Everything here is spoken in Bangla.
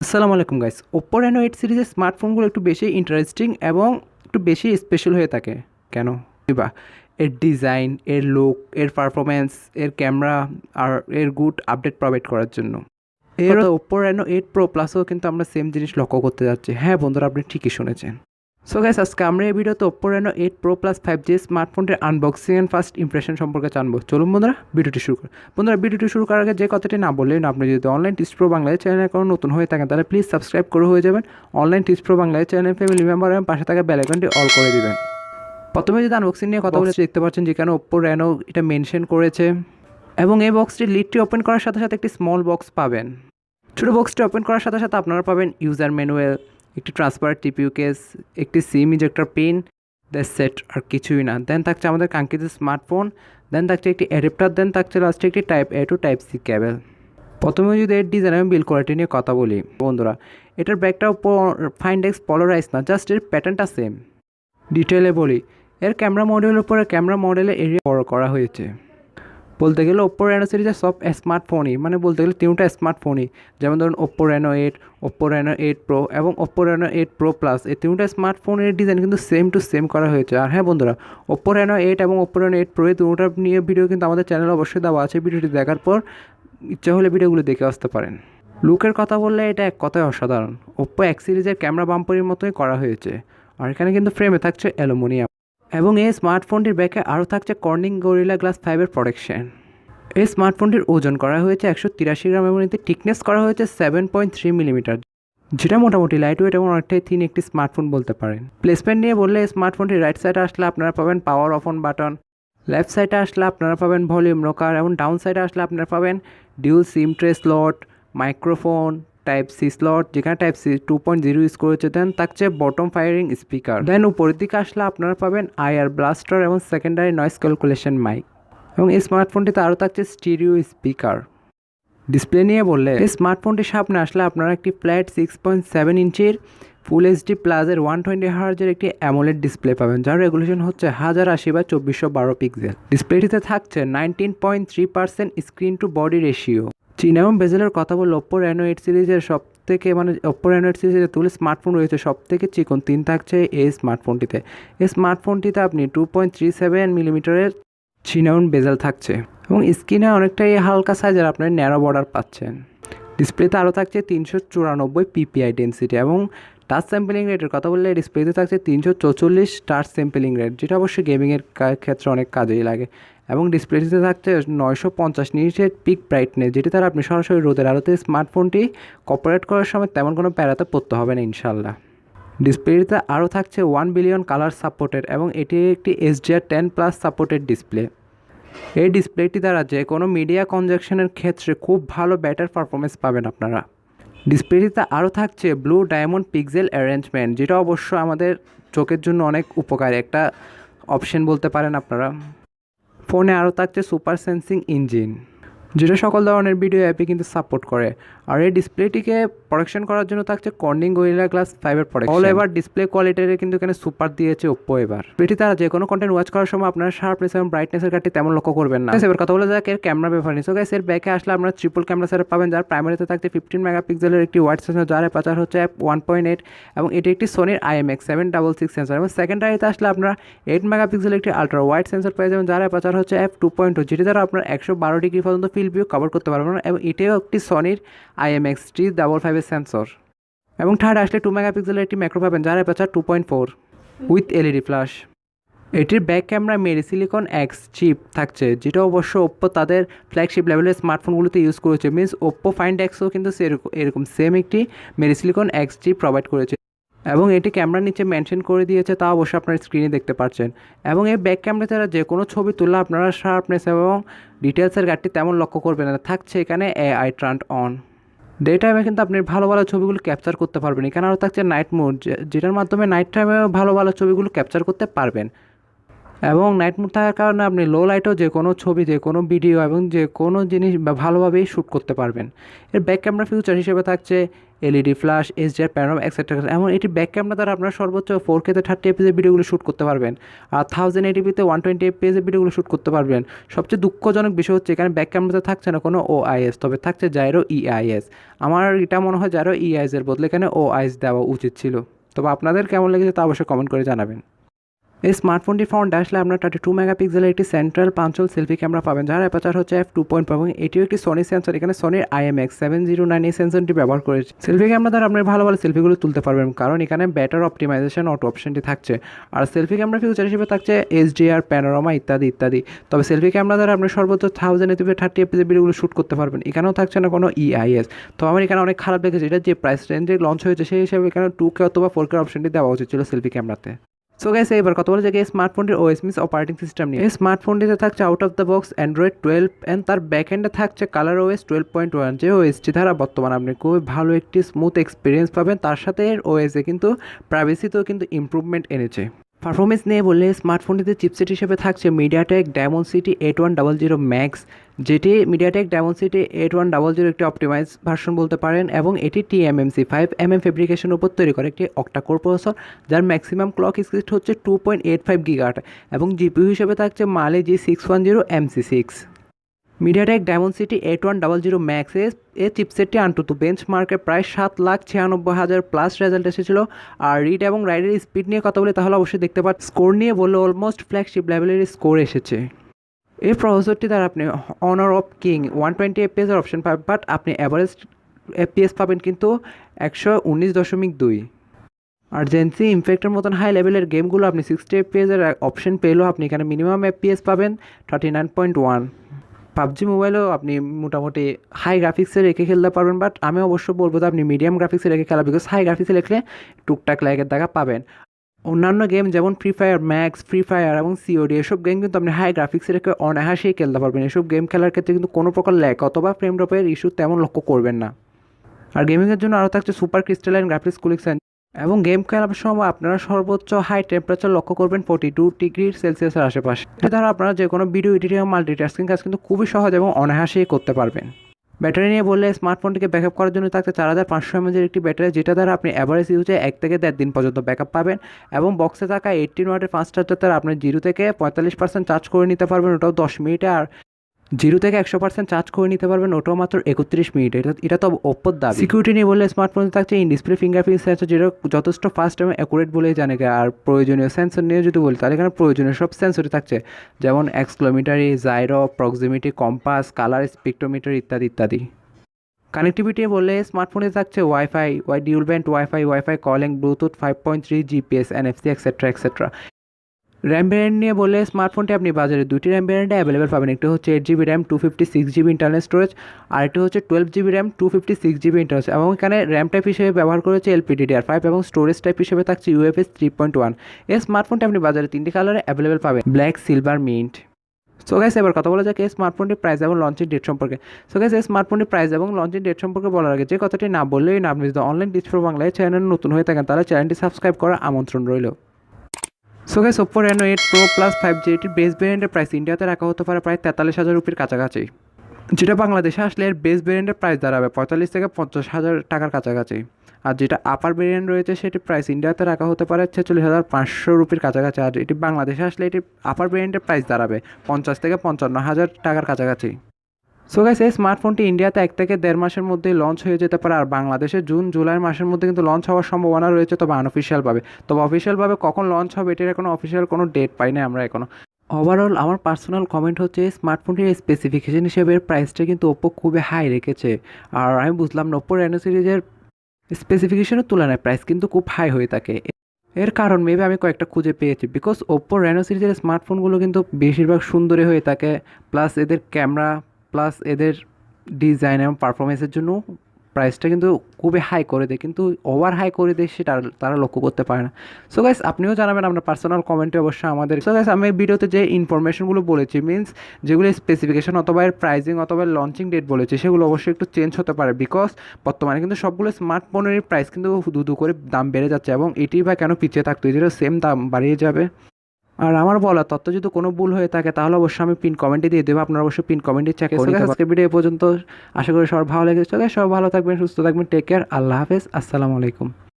আসসালামু আলাইকুম গাইস। Oppo Reno 8 সিরিজের স্মার্টফোনগুলো একটু বেশি ইন্টারেস্টিং এবং একটু বেশি স্পেশাল হয়ে থাকে। কেন? বা এর ডিজাইন, এর লুক, এর পারফরম্যান্স, এর ক্যামেরা আর এর গুড আপডেট প্রোভাইড করার জন্য। এর Oppo Reno 8 Pro Plus-ও কিন্তু আমরা সেম জিনিস লক্ষ্য করতে যাচ্ছি। হ্যাঁ বন্ধুরা, আপনি ঠিকই শুনেছেন। সো গাইস, আজকে আমরা এই ভিডিওতে Oppo Reno 8 Pro Plus 5G স্মার্টফোনটির আনবক্সিং অ্যান্ড ফার্স্ট ইমপ্রেশন সম্পর্কে জানবো। চলুন বন্ধুরা, ভিডিওটি শুরু করি। বন্ধুরা, ভিডিওটি শুরু করার আগে যে কথাটি না বললেন, আপনি যদি অনলাইন টিপস প্রো বাংলায় চ্যানেলে কোনো নতুন হয়ে থাকেন তাহলে প্লিজ সাবস্ক্রাইব করে হয়ে যাবেন অনলাইন টিপস প্রো বাংলায় চ্যানেল ফ্যামিলি মেম্বার এবং পাশে থাকা বেল আইকনটি অল করে দিবেন। প্রথমে যদি আনবক্সিং নিয়ে কথা বলে দেখতে পাচ্ছেন যেখানে Oppo Reno এটা মেনশন করেছে এবং এই বক্সটির লিডটি ওপেন করার সাথে সাথে একটি স্মল বক্স পাবেন। ছোটো বক্সটি ওপেন করার সাথে সাথে আপনারা পাবেন ইউজার ম্যানুয়াল, একটি ট্রান্সপারেন্ট টিপিইউ কেস, একটি SIM ejector pin, that's set, আর কিছুই না। দেন থাকছে আমাদের কাঙ্ক্ষিত স্মার্টফোন, দেন থাকছে একটি অ্যাডাপ্টার, দেন থাকছে লাস্টে একটি টাইপ এ টু টাইপ সি কেবল। প্রথমে যদি এর ডিজাইন এবং বিল্ড কোয়ালিটি নিয়ে কথা বলি বন্ধুরা, এটার ব্যাকটাও ফাইন্ডেক্স পলারাইজ না, জাস্ট এর প্যাটার্নটা সেম। ডিটেলে বলি, এর ক্যামেরা মডেলের উপরে ক্যামেরা মডেলের এরিয়া বড় করা হয়েছে। বলতে গেলে Oppo Reno সিরিজের সব স্মার্টফোনই, মানে বলতে গেলে তিনটা স্মার্টফোনই, যেমন ধরুন Oppo Reno 8, Oppo Reno 8 Pro এবং Oppo Reno 8 Pro Plus, এই তিনটা স্মার্টফোনের ডিজাইন কিন্তু সেম টু সেম করা হয়েছে। আর হ্যাঁ বন্ধুরা, Oppo Reno 8 এবং Oppo Reno 8 Pro এই তিনটা নিয়ে ভিডিও কিন্তু আমাদের চ্যানেলে অবশ্যই দেওয়া আছে। ভিডিওটি দেখার পর ইচ্ছা হলে ভিডিওগুলো দেখে আসতে পারেন। লুকের কথা বললে এটা এক কথায় অসাধারণ। Oppo X সিরিজের ক্যামেরা বাম্পারের মতোই করা হয়েছে, আর এখানে কিন্তু ফ্রেমে থাকছে অ্যালুমিনিয়াম এবং এই স্মার্টফোনটির ব্যাকে আরও থাকছে কর্নিং গরিলা গ্লাস 5-এর প্রোটেকশন। এই স্মার্টফোনটির ওজন করা হয়েছে 183 গ্রাম এবং এতে থিকনেস করা হয়েছে 7.3 মিলিমিটার, যেটা মোটামুটি লাইট ওয়েট এবং অনেকটাই থিন একটি স্মার্টফোন বলতে পারেন। প্লেসমেন্ট নিয়ে বললে এই স্মার্টফোনটি রাইট সাইডে আসলে আপনারা পাবেন power of on button, left সাইডে আসলে আপনারা পাবেন ভলিউম রকার এবং ডাউন সাইডে আসলে আপনারা পাবেন dual SIM tray slot, microphone, type C slot, যেখানে টাইপ সি 2.0 ইউজ করেছে। দেন থাকছে বটম ফায়ারিং স্পিকার। দেন উপরের দিকে আসলে আপনারা পাবেন আইআর ব্লাস্টার এবং সেকেন্ডারি নয়েজ ক্যালকুলেশন মাইক, এবং এই স্মার্টফোনটিতে আরও থাকছে স্টিরিও স্পিকার। ডিসপ্লে নিয়ে বললে এই স্মার্টফোনটির সামনে আসলে আপনারা একটি ফ্ল্যাট 6.7 ইঞ্চির ফুল এইচডি প্লাসের 120 হার্জের একটি অ্যামোলেড ডিসপ্লে পাবেন, যার রেগুলেশন হচ্ছে 1080x2412 পিক্সেল। ডিসপ্লেটিতে থাকছে 19.3% স্ক্রিন টু বডি রেশিও। চিন এবং বেজেলের কথা বললে Oppo Reno 8 সিরিজের Oppo Reno 8 সিরিজের তুলে স্মার্টফোন রয়েছে সব থেকে চিকন 3 থাকছে এই স্মার্টফোনটিতে। এই স্মার্টফোনটিতে আপনি 2.37 মিলিমিটারের চিনাউন বেজেল থাকছে এবং স্ক্রিনে অনেকটাই হালকা সাইজের আপনার ন্যারো বর্ডার পাচ্ছেন। ডিসপ্লেতে আরও থাকছে 394 পিপিআই ডেন্সিটি এবং টাচ স্যাম্পলিং রেটের কথা বললে ডিসপ্লেতে থাকছে 344 টাচ স্যাম্পলিং রেট, যেটা অবশ্যই গেমিংয়ের ক্ষেত্রে অনেক কাজেই লাগে। এবং ডিসপ্লেটিতে থাকছে 950 নিটের পিক ব্রাইটনেস, যেটি দ্বারা আপনি সরাসরি রোদের আলোতে স্মার্টফোনটি অপারেট করার সময় তেমন কোনো প্যারাতে পড়তে হবে না ইনশাল্লাহ। ডিসপ্লেটিতে আরও থাকছে 1 বিলিয়ন কালার সাপোর্টেড এবং এটি একটি HDR10+ সাপোর্টেড ডিসপ্লে। এই ডিসপ্লেটি দ্বারা যে কোনো মিডিয়া কনজাকশনের ক্ষেত্রে খুব ভালো ব্যাটার পারফরমেন্স পাবেন আপনারা। ডিসপ্লেটিতে আরও থাকছে ব্লু ডায়মন্ড পিক্সেল অ্যারেঞ্জমেন্ট, যেটা অবশ্য আমাদের চোখের জন্য অনেক উপকারী একটা অপশন বলতে পারেন আপনারা। ফোনে আরও থাকছে সুপার সেন্সিং ইঞ্জিন, যেটা সকল ধরনের ভিডিও অ্যাপে কিন্তু সাপোর্ট করে। আর এই ডিসপ্লেটিকে প্রোটেকশন করার জন্য থাকছে কর্নিং গরিলা গ্লাস 5-এর প্রোটেকশন। অল এবার ডিসপ্লে কোয়ালিটিতে কিন্তু এখানে সুপার দিয়েছে Oppo এবার। এটি তারা যে কোনো কন্টেন্ট ওয়াচ করার সময় আপনারা শার্পনেস এবং ব্রাইটনেসের ঘাটতি তেমন লক্ষ্য করবেন না। এবার কথা বলা যাক এর ক্যামেরা ব্যাপারে। সো গাইস, এর ব্যাকে আসলে আপনারা ট্রিপল ক্যামেরা সেটআপ পাবেন, যার প্রাইমারিতে থাকছে 15 মেগাপিক্সেলের একটি ওয়াইড সেন্সর, যার অ্যাপারচার হচ্ছে f1.8 এবং এটি একটি সোনির IMX766 সেন্সর। এবং সেকেন্ডারিতে আসলে আপনারা 8 মেগাপিক্সেলের একটি আলট্রা ওয়াইড সেন্সর পেয়ে যাবেন, যার অ্যাপারচার হচ্ছে f2.2, যেটি দ্বারা আপনার 112 ডিগ্রি পর্যন্ত ফিল্ড ভিউ কভার করতে পারবেন। এবং এটিও একটি সোনির IMX355 সেন্সর। এবং থার্ড আসলে 2 মেগাপিক্সেলের একটি ম্যাক্রো পাবেন, যার অ্যাপারচার 2.4 উইথ এলইডি ফ্ল্যাশ। এটির ব্যাক ক্যামেরা মেরিসিলিকন এক্স চিপ থাকছে, যেটা অবশ্য Oppo তাদের ফ্ল্যাগশিপ লেভেলের স্মার্টফোনগুলোতে ইউজ করেছে। মিনস Oppo Find Xও কিন্তু এরকম সেম একটি মেরিসিলিকন এক্স চিপ প্রোভাইড করেছে এবং এটি ক্যামেরার নিচে মেনশন করে দিয়েছে, তা অবশ্যই আপনার স্ক্রিনে দেখতে পাচ্ছেন। এবং এই ব্যাক ক্যামেরা ছাড়া যে কোনো ছবি তুললে আপনারা শার্পনেস এবং ডিটেলসের ঘাটতি তেমন লক্ষ্য করবেন না। থাকছে এখানে AI টার্ন অন, ডে টাইমে কিন্তু আপনি ভালো ভালো ছবিগুলো ক্যাপচার করতে পারবেন। এখানে আরও থাকছে নাইট মোড, যেটার মাধ্যমে নাইট টাইমে ভালো ভালো ছবিগুলো ক্যাপচার করতে পারবেন। এবং নাইট মোড থাকার কারণে আপনি লো লাইটেও যে কোনো ছবি, যে কোনো ভিডিও এবং যে কোনো জিনিস ভালোভাবেই শ্যুট করতে পারবেন। এর ব্যাক ক্যামেরা ফিউচার হিসেবে থাকছে LED flash, HDR panorama etcetera. এমন এটি ব্যাক ক্যামেরা দ্বারা আপনারা সর্বোচ্চ 4K তে 30 FPS এর ভিডিওগুলো শ্যুট করতে পারবেন, আর 1080p-তে 120 FPS এর ভিডিওগুলো শ্যুট করতে পারবেন। সবচেয়ে দুঃখজনক বিষয় হচ্ছে এখানে ব্যাক ক্যামেরাতে থাকছে না কোনো ওআইএস, তবে থাকছে জাইরো ইআইএস। আমার এটা মনে হয় জাইরো ইআইএস এর বদলে এখানে ওআইএস দেওয়া উচিত ছিল। তবে আপনাদের কেমন লেগেছে তা অবশ্যই কমেন্ট করে জানাবেন। এই স্মার্টফোনটি ফ্রন্ট আসলে আপনার 32 মেগাপিক্সেলের একটি সেন্ট্রাল পাঞ্চল সেলফি ক্যামেরা পাবেন, যার অ্যাপারচার হচ্ছে f2.5 এবং এটিও একটি সোনি সেন্সর। এখানে সোনির IMX709 এই সেন্সরটি ব্যবহার করেছে। সেলফি ক্যামেরা দ্বারা আপনি ভালো ভালো সেলফিগুলো তুলতে পারবেন, কারণ এখানে ব্যাটার অপটিমাইজেশন অটো অপশনটি থাকছে। আর সেলফি ক্যামেরা ফিউচার হিসেবে থাকছে এইচডিআর, প্যানোরামা ইত্যাদি ইত্যাদি। তবে সেলফি ক্যামেরা দ্বারা আপনি সর্বোচ্চ 1080p 30 FPS ভিডিওগুলো শ্যুট করতে পারবেন। এখানেও থাকছে না কোনো ইআইএস। তো আমার এখানে অনেক খারাপ লেগেছে, এটা যে প্রাইস রেঞ্জে লঞ্চ হয়েছে সেই হিসেবে এখানে 2K অথবা 4K অপশনটি দেওয়া উচিত ছিল সেলফি ক্যামেরাতে। সো গাইস, এবার কথা বলা যায় এই স্মার্টফোনটির ওএস মিনস অপারেটিং সিস্টেম নিয়ে। এই স্মার্টফোনটিতে থাকছে out of the box Android 12 and তার ব্যাকএন্ডে থাকছে কালার ওএস 12.1, যে ওএসটি দ্বারা বর্তমানে আপনি খুবই ভালো একটি স্মুথ এক্সপিরিয়েন্স পাবেন। তার সাথে এর ওএসে কিন্তু প্রাইভেসিতেও কিন্তু ইমপ্রুভমেন্ট এনেছে। পারফরমেন্স নিয়ে বললে স্মার্টফোনটিতে চিপসেট হিসেবে থাকছে মিডিয়াটেক ডায়মন্ডসিটি 8100 ম্যাক্স, যেটি মিডিয়াটেক ডায়মন্ডসিটি 8100 একটি অপটিমাইজ ভার্সন বলতে পারেন, এবং এটি TMMC 5mm ফেব্রিকেশনের উপর তৈরি করে একটি অক্টা-কোর প্রসেসর, যার ম্যাক্সিমাম ক্লক স্পিড হচ্ছে 2.85 GHz, এবং জিপিইউ হিসেবে থাকছে মালে G610MC6। মিডিয়াটেক ডায়মন্ডসিটি 8100 ম্যাক্স এর চিপসেটটি আনটুতু বেঞ্চমার্কে প্রায় 7,96,000 প্লাস রেজাল্ট এসেছিল। আর রিড এবং রাইডের স্পিড নিয়ে কথা বলে তাহলে অবশ্যই দেখতে পাচ্ছেন, স্কোর নিয়ে বললে অলমোস্ট ফ্ল্যাগশিপ লেভেলের স্কোর এসেছে। এই প্রসেসরটি দ্বারা আপনি অনার অফ কিং 120 FPS এর অপশন পাবেন, বাট আপনি অ্যাভারেজ FPS পাবেন কিন্তু 119.2। আর জেন্সি ইমফ্যাক্টের মতন হাই লেভেলের গেমগুলো আপনি 60 FPS এর অপশন পেলেও আপনি এখানে মিনিমাম FPS পাবেন 39.1। পাবজি মোবাইলেও আপনি মোটামুটি হাই গ্রাফিক্সে রেখে খেলতে পারবেন, বাট আমি অবশ্য বলবো যে আপনি মিডিয়াম গ্রাফিক্সে রেখে খেলা, বিকজ হাই গ্রাফিক্সে রেখে টুকটাক ল্যাগের দেখা পাবেন। অন্যান্য গেম যেমন free fire max, free fire এবং সিওডি, এসব গেম কিন্তু আপনি হাই গ্রাফিক্সে রেখে অনায়াসেই খেলতে পারবেন। এসব গেম খেলার ক্ষেত্রে কিন্তু কোনো প্রকার ল্যাগ অথবা ফ্রেম ড্রপের ইস্যু তেমন লক্ষ্য করবেন না। আর গেমিংয়ের জন্য আরও থাকছে সুপার ক্রিস্টালাইন গ্রাফিক্স কুলিং, এবং গেম খেলার সময় আপনারা সর্বোচ্চ হাই টেম্পারেচার লক্ষ্য করবেন 42 ডিগ্রি সেলসিয়াসের আশেপাশে। এটা দ্বারা আপনারা যে কোনো ভিডিও এডিটিং এবং মাল্টিটাস্কিং কাজ কিন্তু খুবই সহজ এবং অনায়াসেই করতে পারবেন। ব্যাটারি নিয়ে বললে স্মার্টফোনটিকে ব্যাকআপ করার জন্য থাকছে 4500 mAh একটি ব্যাটারি, যেটা দ্বারা আপনি অ্যাভারেজ ইউজে 1 থেকে 1.5 দিন পর্যন্ত ব্যাকআপ পাবেন। এবং বক্সে থাকা 18 ওয়াটের ফাস্ট চার্জার দ্বারা আপনি 0 থেকে 45% চার্জ করে নিতে পারবেন, ওটাও 10 মিনিটে। আর 0 থেকে 100% চার্জ করে নিতে পারবেন, ওটাও মাত্র 31 মিনিটে। এটা তো ওপ্পোর দাবি। সিকিউরিটি নিয়ে বললে স্মার্টফোনে থাকছে ইন ডিসপ্লে ফিঙ্গারপ্রিন্ট সেন্সর, যেটা যথেষ্ট ফাস্ট এবং অ্যাকুরেট বলেই জানে। আর প্রয়োজনীয় সেন্সর নিয়ে যদি বলি তাহলে এখানে প্রয়োজনীয় সব সেন্সরই থাকছে, যেমন অ্যাক্সিলোমিটারি, gyro, proximity, compass, colour spectrometer ইত্যাদি ইত্যাদি। কানেক্টিভিটি বললে স্মার্টফোনে থাকছে wifi, dual band wifi calling, Bluetooth 5.3, GPS, NFC etcetera etcetera. RAM variant নিয়ে বললে স্মার্টফোনটি আপনি বাজারে দুটি র্যাম ভ্যারিয়েন্টে অ্যাভেলেবেল পাবেন। একটি হচ্ছে 8GB RAM 256GB internal storage, আর একটি হচ্ছে 12GB র্যাম 256GB ইন্টারনাল। এবং এখানে র্যাম টাইপ হিসেবে ব্যবহার করেছে LPDDR5, এবং স্টোরেজ টাইপ হিসেবে থাকছে UFS 3.1। এই স্মার্টফোনটি আপনি বাজারে 3টি কালারে অ্যাভেলেবেল পাবেন, black, silver, mint. So guys, এবার কথা বলা যাক এই স্মার্টফোনটির প্রাইস এবং লঞ্চের ডেট সম্পর্কে। সো গাইস, এই স্মার্টফোনটির প্রাইস এবং লঞ্চের ডেট সম্পর্কে বলার আগে যে কথাটি না বললেই না, আপনি যদি অনলাইন টিপস ফর বাংলায় চ্যানেল নতুন হয়ে থাকেন তাহলে চ্যানেলটি সাবস্ক্রাইব করার আমন্ত্রণ রইল। So guys, Oppo Reno 8 Pro Plus 5G এটির বেস ভ্যারিয়েন্টের প্রাইস ইন্ডিয়াতে রাখা হতে পারে প্রায় 43,000 রুপির কাছাকাছি, যেটা বাংলাদেশে আসলে এর বেস ভ্যারিয়েন্টের প্রাইস দাঁড়াবে 45 থেকে 50,000 টাকার কাছাকাছি। আর যেটা আপার ভ্যারিয়েন্ট রয়েছে সেটির প্রাইস ইন্ডিয়াতে রাখা হতে পারে 46,500 রুপির কাছাকাছি। আর এটি বাংলাদেশে আসলে এটি আপার ভ্যারিয়েন্টের প্রাইস দাঁড়াবে 50 থেকে 55,000 টাকার কাছাকাছি। সো গাইস, এই স্মার্টফোনটি ইন্ডিয়াতে 1 থেকে 1.5 মাসের মধ্যেই লঞ্চ হয়ে যেতে পারে, আর বাংলাদেশে জুন জুলাই মাসের মধ্যে কিন্তু লঞ্চ হওয়ার সম্ভাবনা রয়েছে, তবে আনঅফিসিয়ালভাবে। তবে অফিসিয়ালভাবে কখন লঞ্চ হবে এটির এখনো অফিসিয়াল কোনো ডেট পাই না আমরা এখনো। ওভারঅল আমার পার্সোনাল কমেন্ট হচ্ছে স্মার্টফোনটির স্পেসিফিকেশন হিসেবে প্রাইসটা কিন্তু ওপ্পো খুবই হাই রেখেছে। আর আমি বুঝলাম না ওপ্পো রেনো সিরিজের স্পেসিফিকেশনের তুলনায় প্রাইস কিন্তু খুব হাই হয়ে থাকে। এর কারণ মেবি আমি কয়েকটা খুঁজে পেয়েছি, বিকজ ওপ্পো রেনো সিরিজের স্মার্টফোনগুলো কিন্তু বেশিরভাগ সুন্দরী হয়ে থাকে, প্লাস এদের ক্যামেরা, প্লাস এদের ডিজাইন এবং পারফরমেন্সের জন্য প্রাইসটা কিন্তু খুবই হাই করে দেয়, কিন্তু ওভার হাই করে দেয় সেটা তারা লক্ষ্য করতে পারে না। সো গাইস, আপনিও জানাবেন আপনার পার্সোনাল কমেন্টে অবশ্যই আমাদের। সো গাইস, আমি ভিডিওতে যে ইনফরমেশনগুলো বলেছি, মিনস যেগুলো স্পেসিফিকেশন অথবা এর প্রাইজিং অথবা লঞ্চিং ডেট বলেছি, সেগুলো অবশ্যই একটু চেঞ্জ হতে পারে, বিকজ বর্তমানে কিন্তু সবগুলো স্মার্টফোনের প্রাইস কিন্তু দু করে দাম বেড়ে যাচ্ছে, এবং এটি বা কেন পিছিয়ে থাকতো, এটিরও সেম দাম বাড়িয়ে যাবে। আর আমার বলা তথ্য যদি কোনো ভুল হয়ে থাকে তাহলে অবশ্যই আমি পিন কমেন্টে দিয়ে দেবো, আপনারা অবশ্যই পিন কমেন্টে চেক করে আজকের ভিডিও এ পর্যন্ত। আশা করি সবার ভালো লেগেছে। সবাই ভালো থাকবেন, সুস্থ থাকবেন, টেক কেয়ার, আল্লাহ হাফেজ, আসসালামু আলাইকুম।